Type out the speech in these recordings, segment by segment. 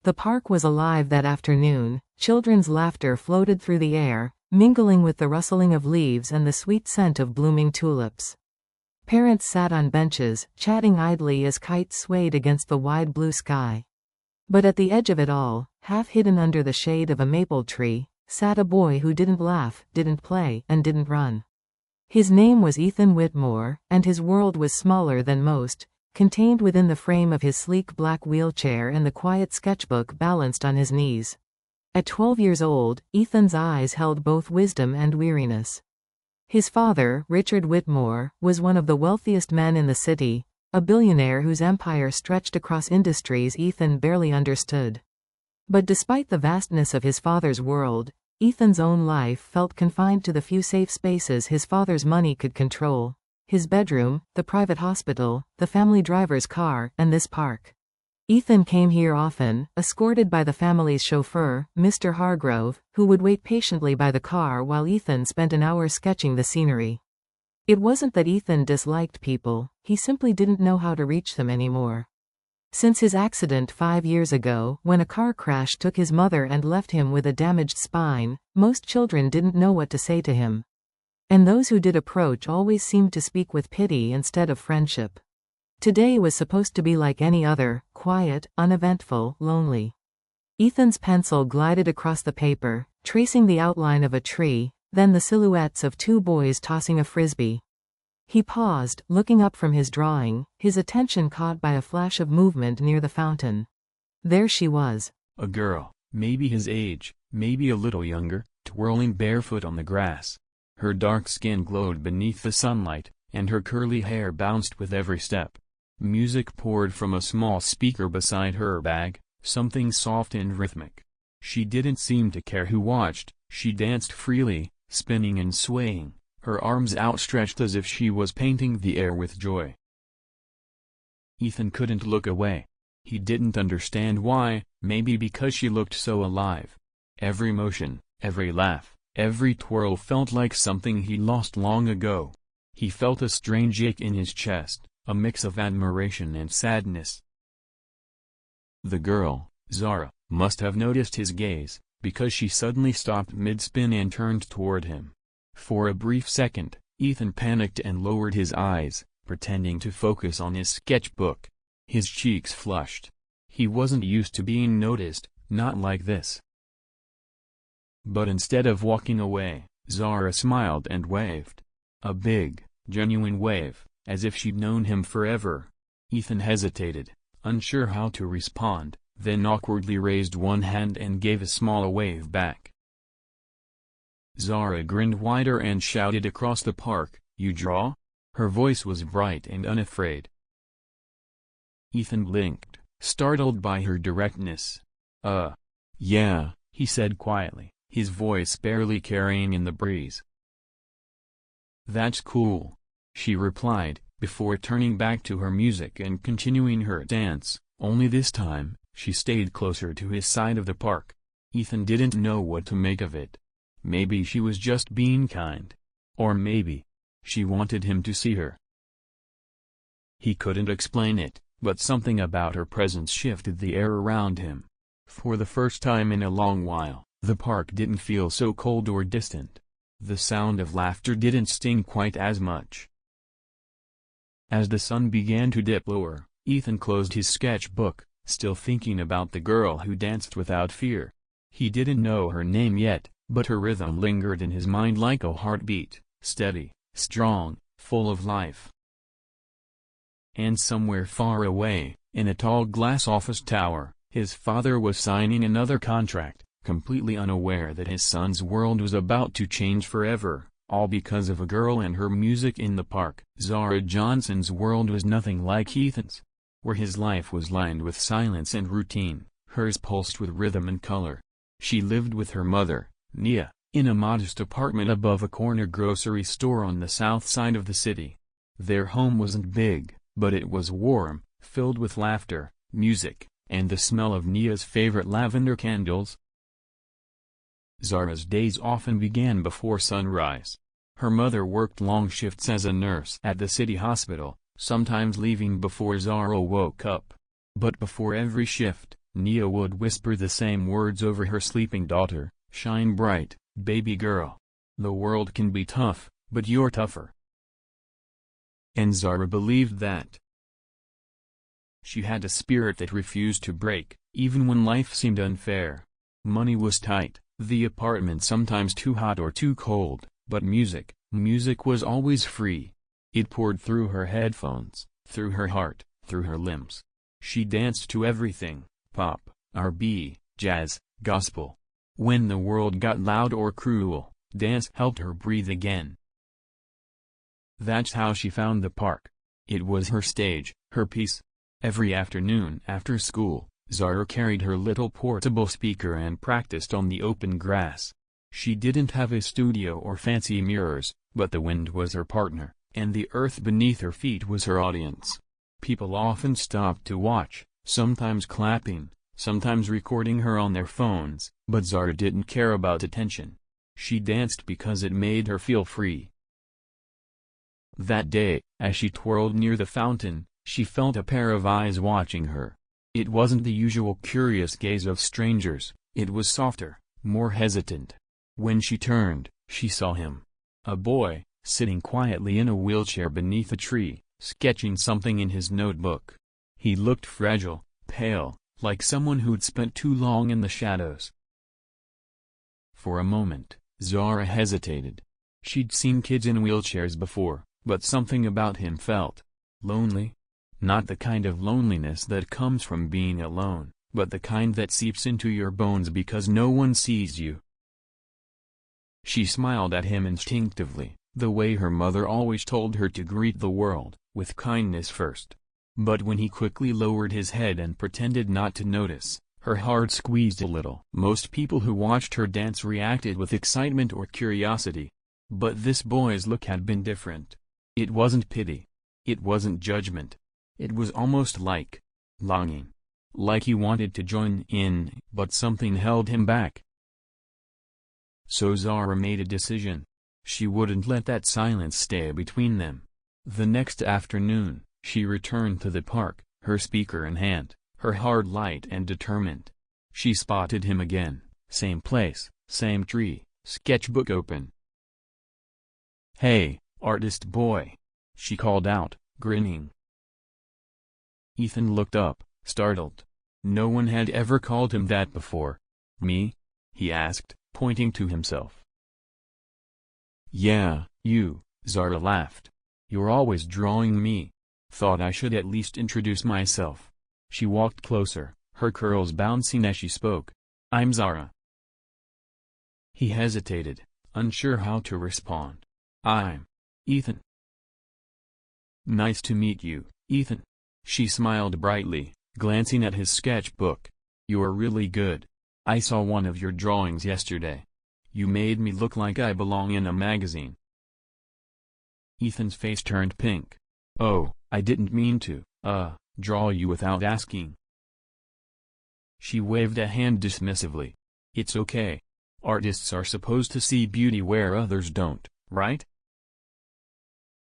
The park was alive that afternoon. Children's laughter floated through the air, mingling with the rustling of leaves and the sweet scent of blooming tulips. Parents sat on benches, chatting idly as kites swayed against the wide blue sky. But at the edge of it all, half hidden under the shade of a maple tree, sat a boy who didn't laugh, didn't play, and didn't run. His name was Ethan Whitmore, and his world was smaller than most, contained within the frame of his sleek black wheelchair and the quiet sketchbook balanced on his knees. At 12 years old, Ethan's eyes held both wisdom and weariness. His father, Richard Whitmore, was one of the wealthiest men in the city, a billionaire whose empire stretched across industries Ethan barely understood. But despite the vastness of his father's world, Ethan's own life felt confined to the few safe spaces his father's money could control: his bedroom, the private hospital, the family driver's car, and this park. Ethan came here often, escorted by the family's chauffeur, Mr. Hargrove, who would wait patiently by the car while Ethan spent an hour sketching the scenery. It wasn't that Ethan disliked people, he simply didn't know how to reach them anymore. Since his accident 5 years ago, when a car crash took his mother and left him with a damaged spine, most children didn't know what to say to him. And those who did approach always seemed to speak with pity instead of friendship. Today was supposed to be like any other, quiet, uneventful, lonely. Ethan's pencil glided across the paper, tracing the outline of a tree, then the silhouettes of 2 boys tossing a frisbee. He paused, looking up from his drawing, his attention caught by a flash of movement near the fountain. There she was. A girl, maybe his age, maybe a little younger, twirling barefoot on the grass. Her dark skin glowed beneath the sunlight, and her curly hair bounced with every step. Music poured from a small speaker beside her bag, something soft and rhythmic. She didn't seem to care who watched, she danced freely, spinning and swaying, her arms outstretched as if she was painting the air with joy. Ethan couldn't look away. He didn't understand why, maybe because she looked so alive. Every motion, every laugh, every twirl felt like something he lost long ago. He felt a strange ache in his chest, a mix of admiration and sadness. The girl, Zara, must have noticed his gaze, because she suddenly stopped mid-spin and turned toward him. For a brief second, Ethan panicked and lowered his eyes, pretending to focus on his sketchbook. His cheeks flushed. He wasn't used to being noticed, not like this. But instead of walking away, Zara smiled and waved. A big, genuine wave, as if she'd known him forever. Ethan hesitated, unsure how to respond, then awkwardly raised one hand and gave a small wave back. Zara grinned wider and shouted across the park, "You draw?" Her voice was bright and unafraid. Ethan blinked, startled by her directness. Yeah," he said quietly, his voice barely carrying in the breeze. "That's cool," she replied, before turning back to her music and continuing her dance, only this time, she stayed closer to his side of the park. Ethan didn't know what to make of it. Maybe she was just being kind. Or maybe she wanted him to see her. He couldn't explain it, but something about her presence shifted the air around him. For the first time in a long while, the park didn't feel so cold or distant. The sound of laughter didn't sting quite as much. As the sun began to dip lower, Ethan closed his sketchbook, still thinking about the girl who danced without fear. He didn't know her name yet, but her rhythm lingered in his mind like a heartbeat, steady, strong, full of life. And somewhere far away, in a tall glass office tower, his father was signing another contract, completely unaware that his son's world was about to change forever, all because of a girl and her music in the park. Zara Johnson's world was nothing like Ethan's. Where his life was lined with silence and routine, hers pulsed with rhythm and color. She lived with her mother, Nia, in a modest apartment above a corner grocery store on the south side of the city. Their home wasn't big, but it was warm, filled with laughter, music, and the smell of Nia's favorite lavender candles. Zara's days often began before sunrise. Her mother worked long shifts as a nurse at the city hospital, sometimes leaving before Zara woke up. But before every shift, Nia would whisper the same words over her sleeping daughter, "Shine bright, baby girl. The world can be tough, but you're tougher." And Zara believed that. She had a spirit that refused to break, even when life seemed unfair. Money was tight, the apartment sometimes too hot or too cold, but music was always free. It poured through her headphones, through her heart, through her limbs. She danced to everything: pop, R&B, jazz, gospel. When the world got loud or cruel, dance helped her breathe again. That's how she found the park. It was her stage, her peace. Every afternoon after school, Zara carried her little portable speaker and practiced on the open grass. She didn't have a studio or fancy mirrors, but the wind was her partner, and the earth beneath her feet was her audience. People often stopped to watch, sometimes clapping, sometimes recording her on their phones, but Zara didn't care about attention. She danced because it made her feel free. That day, as she twirled near the fountain, she felt a pair of eyes watching her. It wasn't the usual curious gaze of strangers, it was softer, more hesitant. When she turned, she saw him. A boy, sitting quietly in a wheelchair beneath a tree, sketching something in his notebook. He looked fragile, pale, like someone who'd spent too long in the shadows. For a moment, Zara hesitated. She'd seen kids in wheelchairs before, but something about him felt lonely. Not the kind of loneliness that comes from being alone, but the kind that seeps into your bones because no one sees you. She smiled at him instinctively, the way her mother always told her to greet the world, with kindness first. But when he quickly lowered his head and pretended not to notice, her heart squeezed a little. Most people who watched her dance reacted with excitement or curiosity. But this boy's look had been different. It wasn't pity. It wasn't judgment. It was almost like longing. Like he wanted to join in, but something held him back. So Zara made a decision. She wouldn't let that silence stay between them. The next afternoon, she returned to the park, her speaker in hand, her heart light and determined. She spotted him again, same place, same tree, sketchbook open. "Hey, artist boy," she called out, grinning. Ethan looked up, startled. No one had ever called him that before. "Me?" he asked, pointing to himself. "Yeah, you," Zara laughed. "You're always drawing me. Thought I should at least introduce myself." She walked closer, her curls bouncing as she spoke. "I'm Zara." He hesitated, unsure how to respond. "I'm Ethan." "Nice to meet you, Ethan." She smiled brightly, glancing at his sketchbook. "You're really good. I saw one of your drawings yesterday. You made me look like I belong in a magazine." Ethan's face turned pink. "Oh, I didn't mean to, draw you without asking." She waved a hand dismissively. "It's okay. Artists are supposed to see beauty where others don't, right?"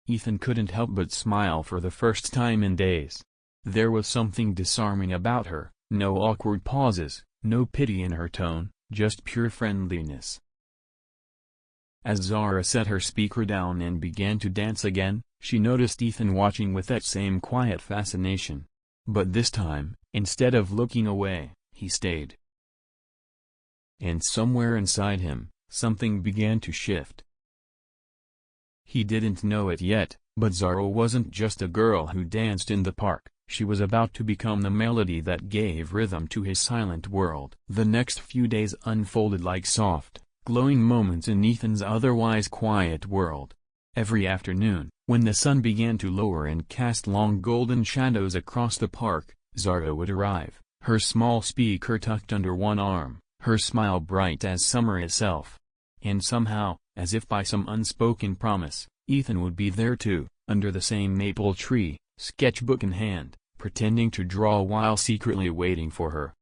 Ethan couldn't help but smile for the first time in days. There was something disarming about her, no awkward pauses, no pity in her tone, just pure friendliness. As Zara set her speaker down and began to dance again, she noticed Ethan watching with that same quiet fascination. But this time, instead of looking away, he stayed. And somewhere inside him, something began to shift. He didn't know it yet, but Zara wasn't just a girl who danced in the park. She was about to become the melody that gave rhythm to his silent world. The next few days unfolded like soft, glowing moments in Ethan's otherwise quiet world. Every afternoon, when the sun began to lower and cast long golden shadows across the park, Zara would arrive, her small speaker tucked under one arm, her smile bright as summer itself. And somehow, as if by some unspoken promise, Ethan would be there too, under the same maple tree, sketchbook in hand, pretending to draw while secretly waiting for her.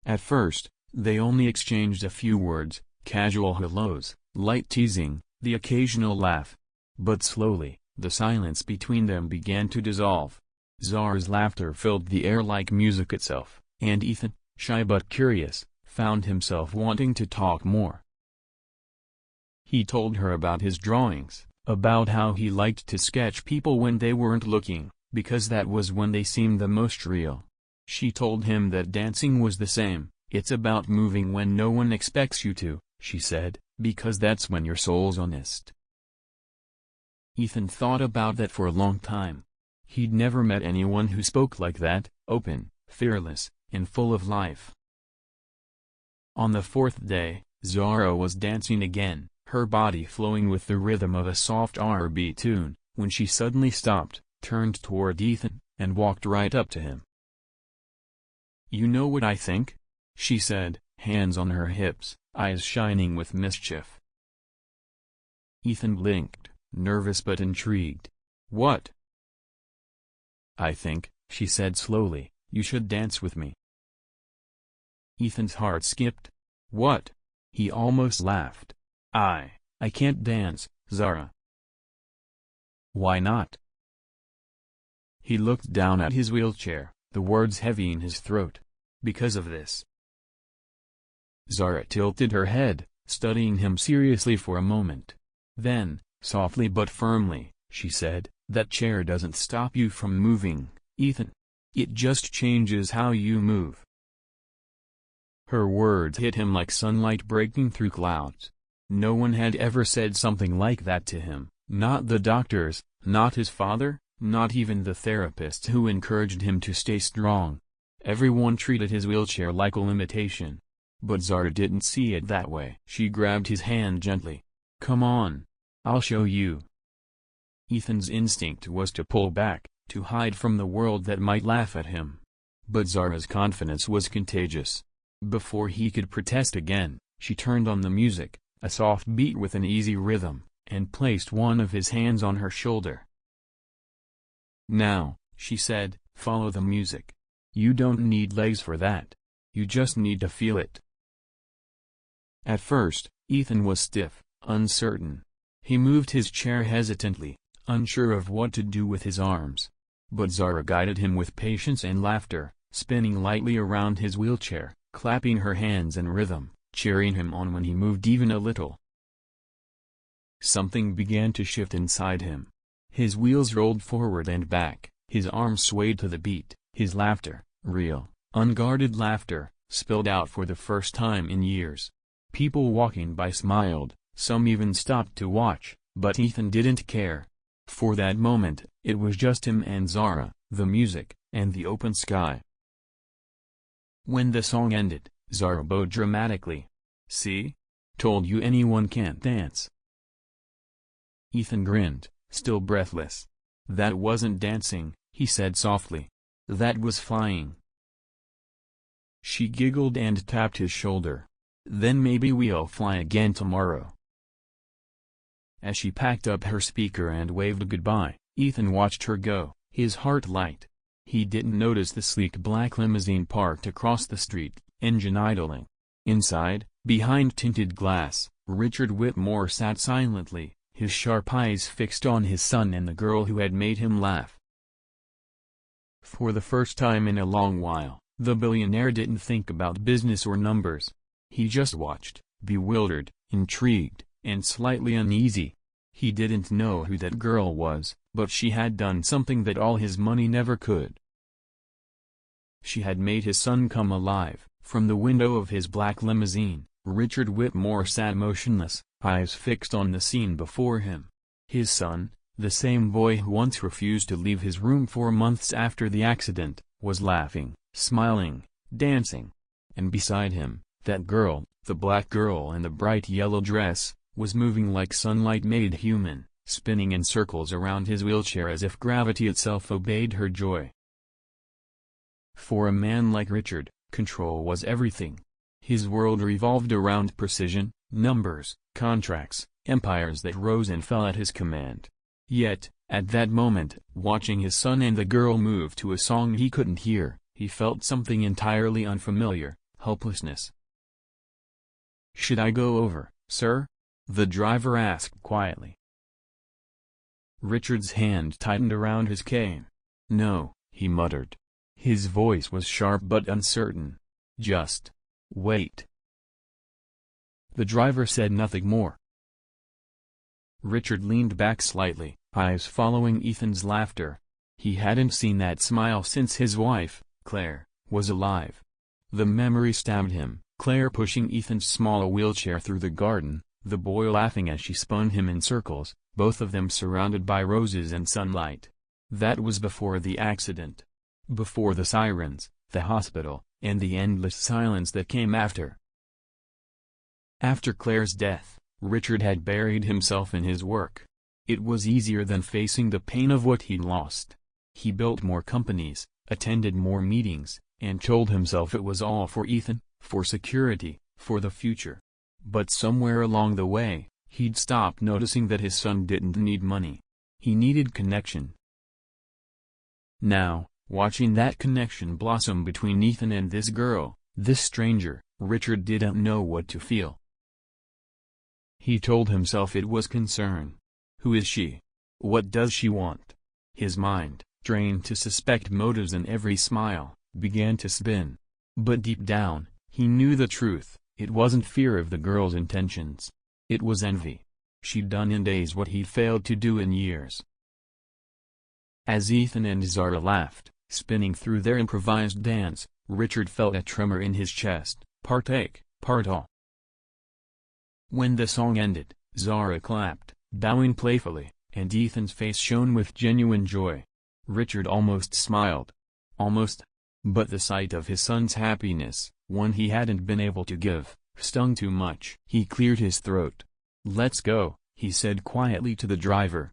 At first, they only exchanged a few words, casual hellos, light teasing, the occasional laugh. But slowly, the silence between them began to dissolve. Zara's laughter filled the air like music itself, And Ethan, shy but curious, found himself wanting to talk more. He told her about his drawings, about how he liked to sketch people when they weren't looking, because that was when they seemed the most real. She told him that dancing was the same, it's about moving when no one expects you to, she said, because that's when your soul's honest. Ethan thought about that for a long time. He'd never met anyone who spoke like that, open, fearless, and full of life. On the fourth day, Zara was dancing again, her body flowing with the rhythm of a soft R&B tune, when she suddenly stopped, turned toward Ethan, and walked right up to him. "You know what I think?" she said, hands on her hips, eyes shining with mischief. Ethan blinked, nervous but intrigued. "What?" "I think," she said slowly, "you should dance with me." Ethan's heart skipped. "What?" He almost laughed. I can't dance, Zara." "Why not?" He looked down at his wheelchair, the words heavy in his throat. "Because of this." Zara tilted her head, studying him seriously for a moment. Then, softly but firmly, she said, "That chair doesn't stop you from moving, Ethan. It just changes how you move." Her words hit him like sunlight breaking through clouds. No one had ever said something like that to him, not the doctors, not his father, not even the therapists who encouraged him to stay strong. Everyone treated his wheelchair like a limitation. But Zara didn't see it that way. She grabbed his hand gently. "Come on. I'll show you." Ethan's instinct was to pull back, to hide from the world that might laugh at him. But Zara's confidence was contagious. Before he could protest again, she turned on the music, a soft beat with an easy rhythm, and placed one of his hands on her shoulder. "Now," she said, "follow the music. You don't need legs for that. You just need to feel it." At first, Ethan was stiff, uncertain. He moved his chair hesitantly, unsure of what to do with his arms. But Zara guided him with patience and laughter, spinning lightly around his wheelchair, clapping her hands in rhythm, cheering him on when he moved even a little. Something began to shift inside him. His wheels rolled forward and back, his arms swayed to the beat, his laughter, real, unguarded laughter, spilled out for the first time in years. People walking by smiled, some even stopped to watch, but Ethan didn't care. For that moment, it was just him and Zara, the music, and the open sky. When the song ended, Zara bowed dramatically. "See? Told you anyone can't dance." Ethan grinned, still breathless. "That wasn't dancing," he said softly. "That was flying." She giggled and tapped his shoulder. "Then maybe we'll fly again tomorrow." As she packed up her speaker and waved goodbye, Ethan watched her go, his heart light. He didn't notice the sleek black limousine parked across the street, engine idling. Inside, behind tinted glass, Richard Whitmore sat silently, his sharp eyes fixed on his son and the girl who had made him laugh. For the first time in a long while, the billionaire didn't think about business or numbers. He just watched, bewildered, intrigued, and slightly uneasy. He didn't know who that girl was, but she had done something that all his money never could. She had made his son come alive. From the window of his black limousine, Richard Whitmore sat motionless, eyes fixed on the scene before him. His son, the same boy who once refused to leave his room for months after the accident, was laughing, smiling, dancing. And beside him, that girl, the black girl in the bright yellow dress, was moving like sunlight made human, spinning in circles around his wheelchair as if gravity itself obeyed her joy. For a man like Richard, control was everything. His world revolved around precision, numbers, contracts, empires that rose and fell at his command. Yet, at that moment, watching his son and the girl move to a song he couldn't hear, he felt something entirely unfamiliar, helplessness. "Should I go over, sir?" the driver asked quietly. Richard's hand tightened around his cane. "No," he muttered. His voice was sharp but uncertain. Just wait. The driver said nothing more. Richard leaned back slightly, eyes following Ethan's laughter. He hadn't seen that smile since his wife, Claire, was alive. The memory stabbed him, Claire pushing Ethan's small wheelchair through the garden, the boy laughing as she spun him in circles, both of them surrounded by roses and sunlight. That was before the accident. Before the sirens, the hospital, and the endless silence that came after. After Claire's death, Richard had buried himself in his work. It was easier than facing the pain of what he'd lost. He built more companies, attended more meetings, and told himself it was all for Ethan, for security, for the future. But somewhere along the way, he'd stopped noticing that his son didn't need money. He needed connection. Now, watching that connection blossom between Ethan and this girl, this stranger, Richard didn't know what to feel. He told himself it was concern. Who is she? What does she want? His mind, trained to suspect motives in every smile, began to spin. But deep down, he knew the truth. It wasn't fear of the girl's intentions. It was envy. She'd done in days what he'd failed to do in years. As Ethan and Zara laughed, spinning through their improvised dance, Richard felt a tremor in his chest, part ache, part awe. When the song ended, Zara clapped, bowing playfully, and Ethan's face shone with genuine joy. Richard almost smiled. Almost. But the sight of his son's happiness, one he hadn't been able to give, stung too much. He cleared his throat. "Let's go," he said quietly to the driver.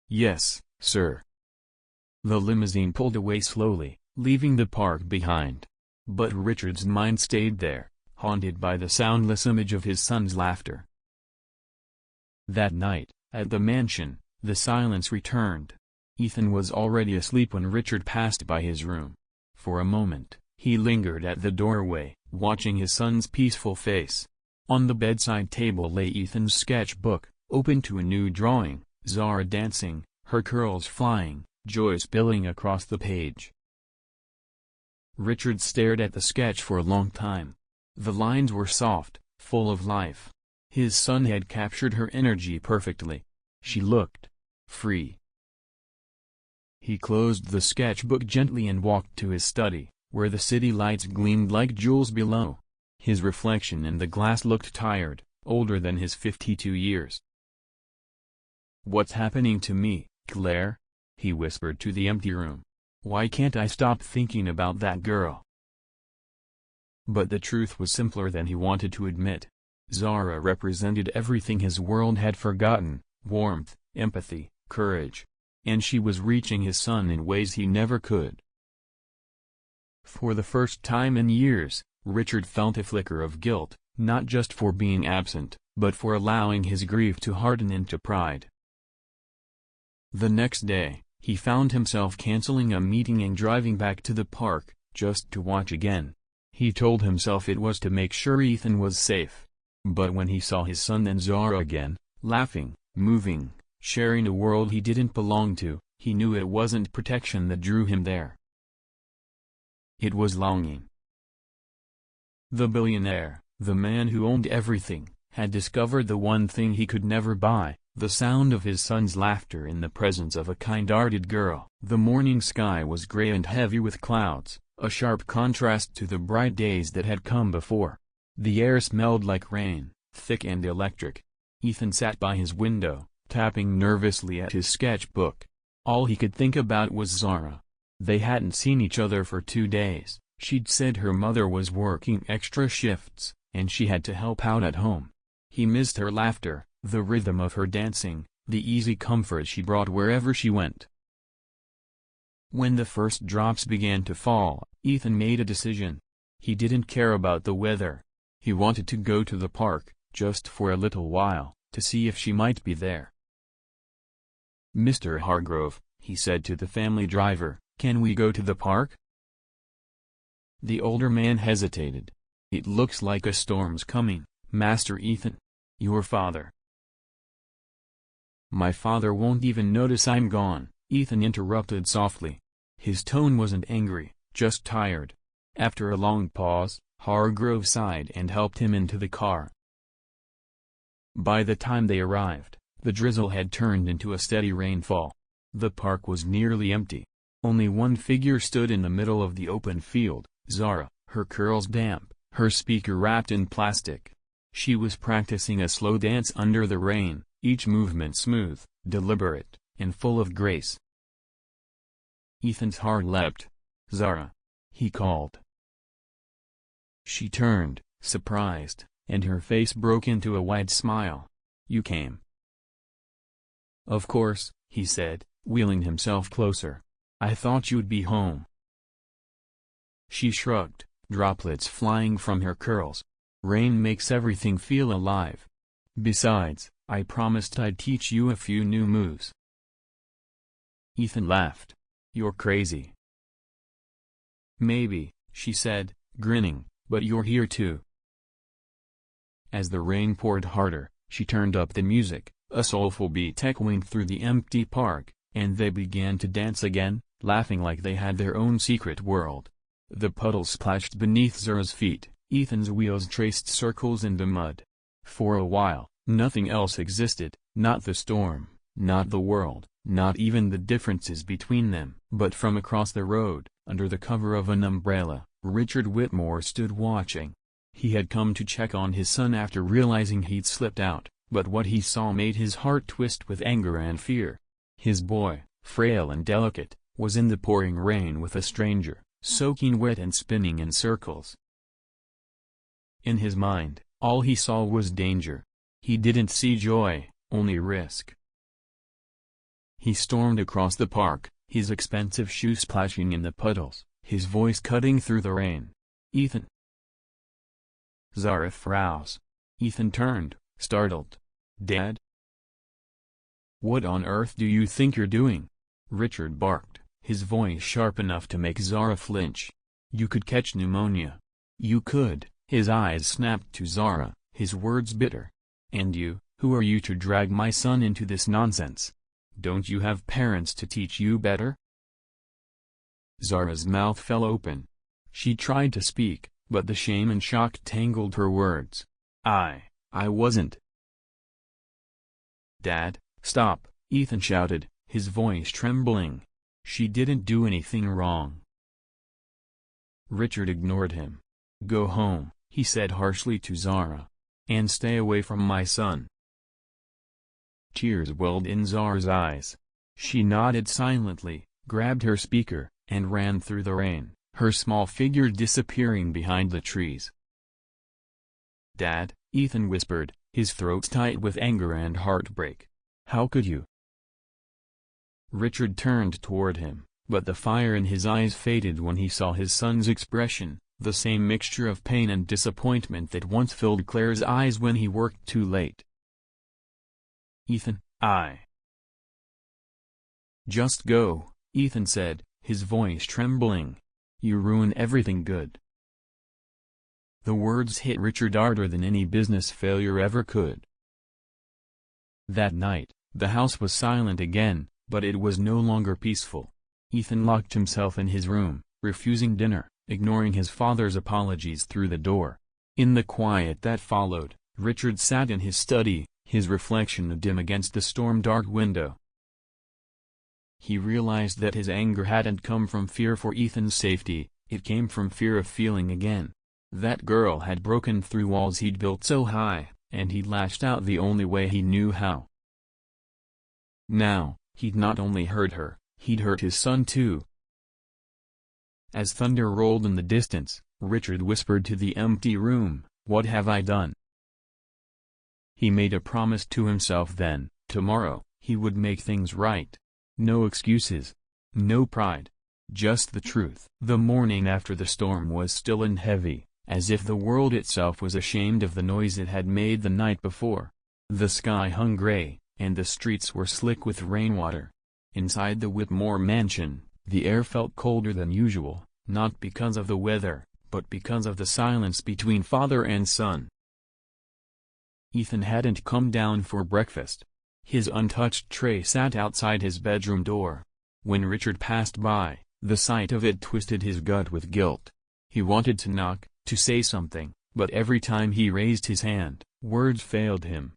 "Yes, sir." The limousine pulled away slowly, leaving the park behind. But Richard's mind stayed there, haunted by the soundless image of his son's laughter. That night, at the mansion, the silence returned. Ethan was already asleep when Richard passed by his room. For a moment, he lingered at the doorway, watching his son's peaceful face. On the bedside table lay Ethan's sketchbook, open to a new drawing, Zara dancing, her curls flying, joy spilling across the page. Richard stared at the sketch for a long time. The lines were soft, full of life. His son had captured her energy perfectly. She looked free. He closed the sketchbook gently and walked to his study, where the city lights gleamed like jewels below. His reflection in the glass looked tired, older than his 52 years. "What's happening to me, Claire?" he whispered to the empty room. "Why can't I stop thinking about that girl?" But the truth was simpler than he wanted to admit. Zara represented everything his world had forgotten: warmth, empathy, courage. And she was reaching his son in ways he never could. For the first time in years, Richard felt a flicker of guilt, not just for being absent, but for allowing his grief to harden into pride. The next day, he found himself canceling a meeting and driving back to the park, just to watch again. He told himself it was to make sure Ethan was safe. But when he saw his son and Zara again, laughing, moving, sharing a world he didn't belong to, he knew it wasn't protection that drew him there. It was longing. The billionaire, the man who owned everything, had discovered the one thing he could never buy: the sound of his son's laughter in the presence of a kind-hearted girl. The morning sky was gray and heavy with clouds, a sharp contrast to the bright days that had come before. The air smelled like rain, thick and electric. Ethan sat by his window, tapping nervously at his sketchbook. All he could think about was Zara. They hadn't seen each other for 2 days. She'd said her mother was working extra shifts, and she had to help out at home. He missed her laughter, the rhythm of her dancing, the easy comfort she brought wherever she went. When the first drops began to fall, Ethan made a decision. He didn't care about the weather. He wanted to go to the park, just for a little while, to see if she might be there. "Mr. Hargrove," he said to the family driver, "can we go to the park?" The older man hesitated. "It looks like a storm's coming, Master Ethan. Your father—" "My father won't even notice I'm gone," Ethan interrupted softly. His tone wasn't angry, just tired. After a long pause, Hargrove sighed and helped him into the car. By the time they arrived, the drizzle had turned into a steady rainfall. The park was nearly empty. Only one figure stood in the middle of the open field, Zara, her curls damp, her speaker wrapped in plastic. She was practicing a slow dance under the rain, each movement smooth, deliberate, and full of grace. Ethan's heart leapt. "Zara," he called. She turned, surprised, and her face broke into a wide smile. "You came." "Of course," he said, wheeling himself closer. "I thought you'd be home." She shrugged, droplets flying from her curls. "Rain makes everything feel alive. Besides, I promised I'd teach you a few new moves." Ethan laughed. "You're crazy." "Maybe," she said, grinning, "but you're here too." As the rain poured harder, she turned up the music, a soulful beat echoing through the empty park, and they began to dance again, laughing like they had their own secret world. The puddles splashed beneath Zara's feet, Ethan's wheels traced circles in the mud. For a while, nothing else existed, not the storm, not the world, not even the differences between them. But from across the road, under the cover of an umbrella, Richard Whitmore stood watching. He had come to check on his son after realizing he'd slipped out, but what he saw made his heart twist with anger and fear. His boy, frail and delicate, was in the pouring rain with a stranger, soaking wet and spinning in circles. In his mind, all he saw was danger. He didn't see joy, only risk. He stormed across the park, his expensive shoes splashing in the puddles, his voice cutting through the rain. "Ethan!" Zara froze. Ethan turned, startled. "Dad?" "What on earth do you think you're doing?" Richard barked, his voice sharp enough to make Zara flinch. "You could catch pneumonia. You could." His eyes snapped to Zara, his words bitter. "And you, who are you to drag my son into this nonsense? Don't you have parents to teach you better?" Zara's mouth fell open. She tried to speak, but the shame and shock tangled her words. I wasn't." "Dad, stop," Ethan shouted, his voice trembling. "She didn't do anything wrong." Richard ignored him. "Go home," he said harshly to Zara. "And stay away from my son." Tears welled in Zara's eyes. She nodded silently, grabbed her speaker, and ran through the rain, her small figure disappearing behind the trees. "Dad," Ethan whispered, his throat tight with anger and heartbreak. "How could you?" Richard turned toward him, but the fire in his eyes faded when he saw his son's expression, the same mixture of pain and disappointment that once filled Claire's eyes when he worked too late. "Ethan, Just go," Ethan said, his voice trembling. "You ruin everything good." The words hit Richard harder than any business failure ever could. That night, the house was silent again, but it was no longer peaceful. Ethan locked himself in his room, refusing dinner, ignoring his father's apologies through the door. In the quiet that followed, Richard sat in his study, his reflection dim against the storm-dark window. He realized that his anger hadn't come from fear for Ethan's safety, it came from fear of feeling again. That girl had broken through walls he'd built so high, and he'd lashed out the only way he knew how. Now, he'd not only hurt her, he'd hurt his son too. As thunder rolled in the distance, Richard whispered to the empty room, "What have I done?" He made a promise to himself then, tomorrow, he would make things right. No excuses. No pride. Just the truth. The morning after the storm was still and heavy, as if the world itself was ashamed of the noise it had made the night before. The sky hung gray, and the streets were slick with rainwater. Inside the Whitmore mansion, the air felt colder than usual, not because of the weather, but because of the silence between father and son. Ethan hadn't come down for breakfast. His untouched tray sat outside his bedroom door. When Richard passed by, The sight of it twisted his gut with guilt. He wanted to knock, to say something, but every time he raised his hand, words failed him.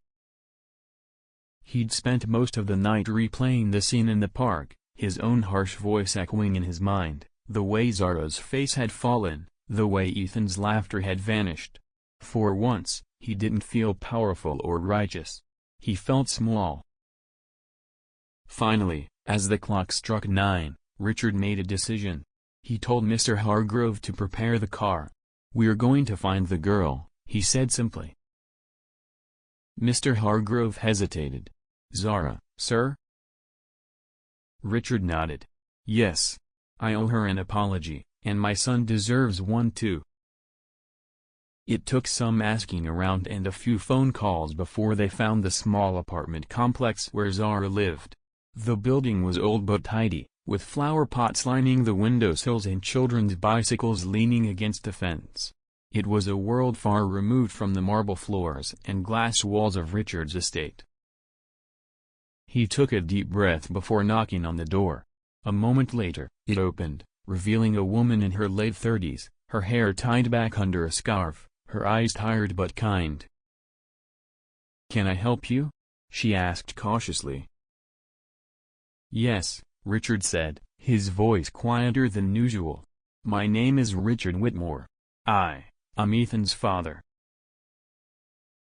He'd spent most of the night replaying the scene in the park, his own harsh voice echoing in his mind, the way Zara's face had fallen, the way Ethan's laughter had vanished. For once, he didn't feel powerful or righteous. He felt small. Finally, as the clock struck 9, Richard made a decision. He told Mr. Hargrove to prepare the car. "We're going to find the girl," he said simply. Mr. Hargrove hesitated. "Zara, sir?" Richard nodded. "Yes. I owe her an apology, and my son deserves one too." It took some asking around and a few phone calls before they found the small apartment complex where Zara lived. The building was old but tidy, with flower pots lining the windowsills and children's bicycles leaning against the fence. It was a world far removed from the marble floors and glass walls of Richard's estate. He took a deep breath before knocking on the door. A moment later, it opened, revealing a woman in her late 30s, her hair tied back under a scarf, her eyes tired but kind. "Can I help you?" she asked cautiously. "Yes," Richard said, his voice quieter than usual. "My name is Richard Whitmore. I'm Ethan's father."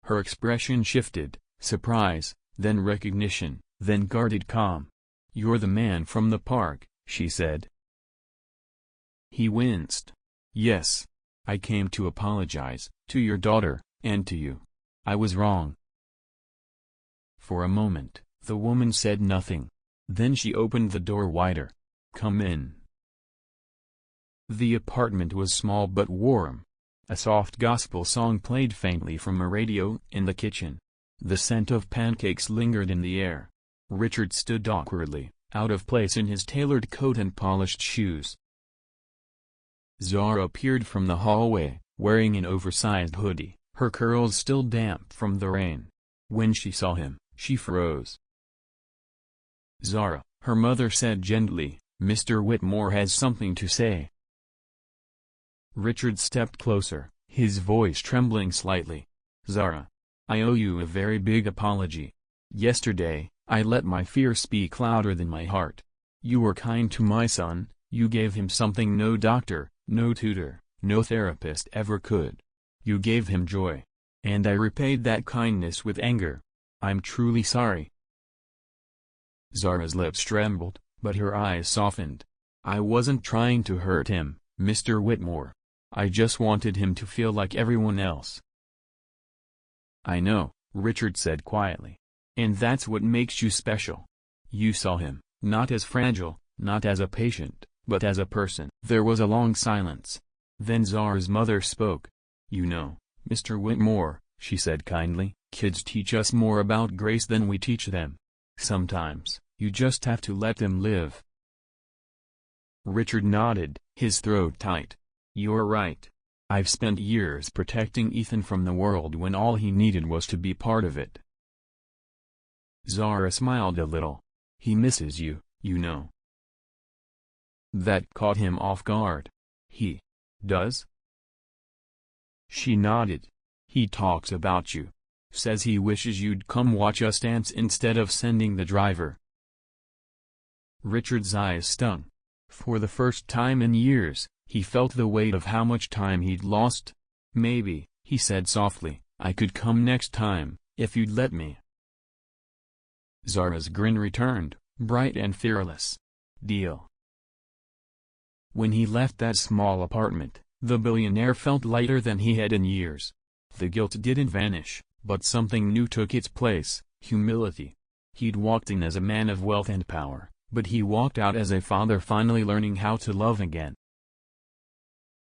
Her expression shifted, surprise, then recognition, then guarded calm. "You're the man from the park," she said. He winced. "Yes. I came to apologize, to your daughter, and to you. I was wrong." For a moment, the woman said nothing. Then she opened the door wider. "Come in." The apartment was small but warm. A soft gospel song played faintly from a radio in the kitchen. The scent of pancakes lingered in the air. Richard stood awkwardly, out of place in his tailored coat and polished shoes. Zara appeared from the hallway, wearing an oversized hoodie, her curls still damp from the rain. When she saw him, she froze. "Zara," her mother said gently, "Mr. Whitmore has something to say." Richard stepped closer, his voice trembling slightly. "Zara, I owe you a very big apology. Yesterday, I let my fear speak louder than my heart. You were kind to my son, you gave him something no doctor, no tutor, no therapist ever could. You gave him joy. And I repaid that kindness with anger. I'm truly sorry." Zara's lips trembled, but her eyes softened. "I wasn't trying to hurt him, Mr. Whitmore. I just wanted him to feel like everyone else." "I know," Richard said quietly. "And that's what makes you special. You saw him, not as fragile, not as a patient, but as a person." There was a long silence. Then Zara's mother spoke. "You know, Mr. Whitmore," she said kindly, "kids teach us more about grace than we teach them. Sometimes, you just have to let them live." Richard nodded, his throat tight. "You're right. I've spent years protecting Ethan from the world when all he needed was to be part of it." Zara smiled a little. "He misses you, you know." That caught him off guard. "He does?" She nodded. "He talks about you. Says he wishes you'd come watch us dance instead of sending the driver." Richard's eyes stung. For the first time in years, he felt the weight of how much time he'd lost. "Maybe," he said softly, "I could come next time, if you'd let me." Zara's grin returned, bright and fearless. "Deal." When he left that small apartment, the billionaire felt lighter than he had in years. The guilt didn't vanish, but something new took its place, humility. He'd walked in as a man of wealth and power, but he walked out as a father finally learning how to love again.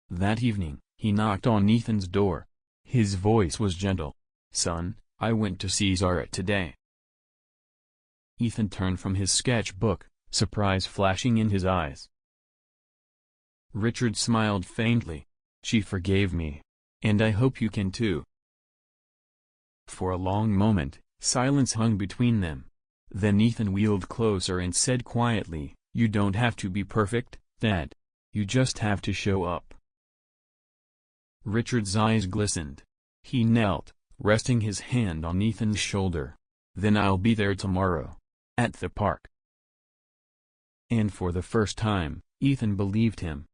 That evening, he knocked on Ethan's door. His voice was gentle. "Son, I went to see Zara today." Ethan turned from his sketchbook, surprise flashing in his eyes. Richard smiled faintly. "She forgave me. And I hope you can too." For a long moment, silence hung between them. Then Ethan wheeled closer and said quietly, "You don't have to be perfect, Dad, you just have to show up. Richard's eyes glistened. He knelt, resting his hand on Ethan's shoulder. Then I'll be there tomorrow. At the park. And for the first time, Ethan believed him.